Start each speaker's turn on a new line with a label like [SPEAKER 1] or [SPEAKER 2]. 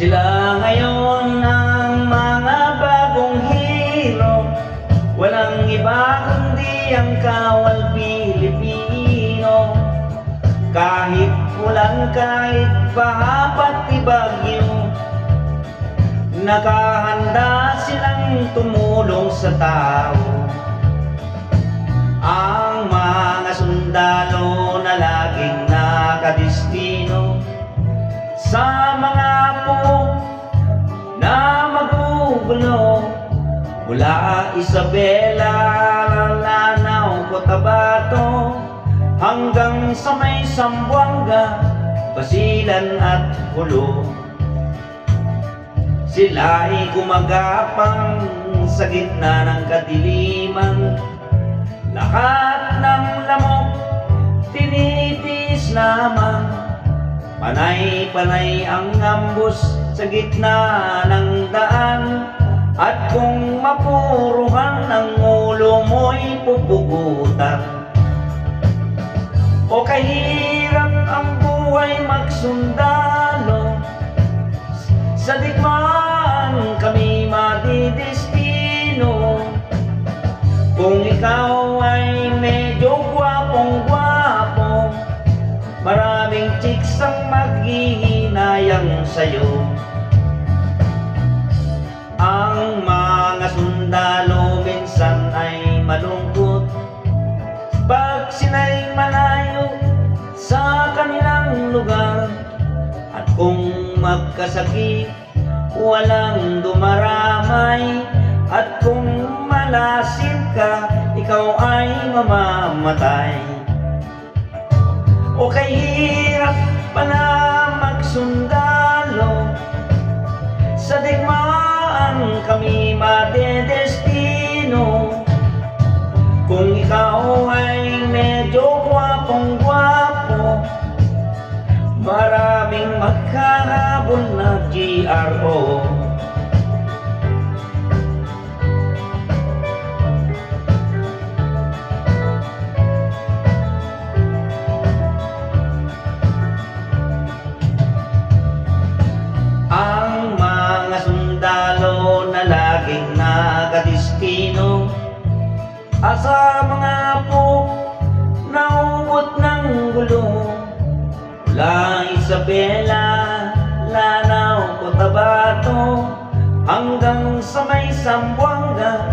[SPEAKER 1] Sila ngayon ang mga bagong hero, walang iba kundi ang kawal Pilipino. Kahit ulan, kahit baha, pati bagyo, nakahanda silang tumulong sa tao. Ang mga sundalo na laging nakadestino sa mga po na magugulo, mula Isabela, Lanao, Cotabato hanggang sa may Zamboanga, Basilan at Jolo. Sila ay gumagapang sa gitna ng kadiliman, lahat ng lamok tinitiis lamang. Panay-panay ang ambos sa gitna ng daan, at kung mapuruhan ang ulo mo'y pupugutan. O kahirap ang buhay magsundalo, sa digmaan kami madidestino. Kung ikaw ay medyo gwapong-gwapo, maraming chicks ang maghihinayang sa'yo. Ang mga sundalo minsan ay malungkot pag sila'y malayo sa kanilang lugar, at kung magkasakit walang dumaramay, at kung malasin ka ikaw ay mamamatay. O kahirap pala magsundalo, sa digmaan kami madedestino. Kung ikaw ay medyo gwapong-gwapo, maraming magkahabol na GRO. Ang mga sundalo na laging nakadestino, asa mga po nauubot ng gulo, mula Isabela, Lanao, Cotabato hanggang sa may Zamboanga,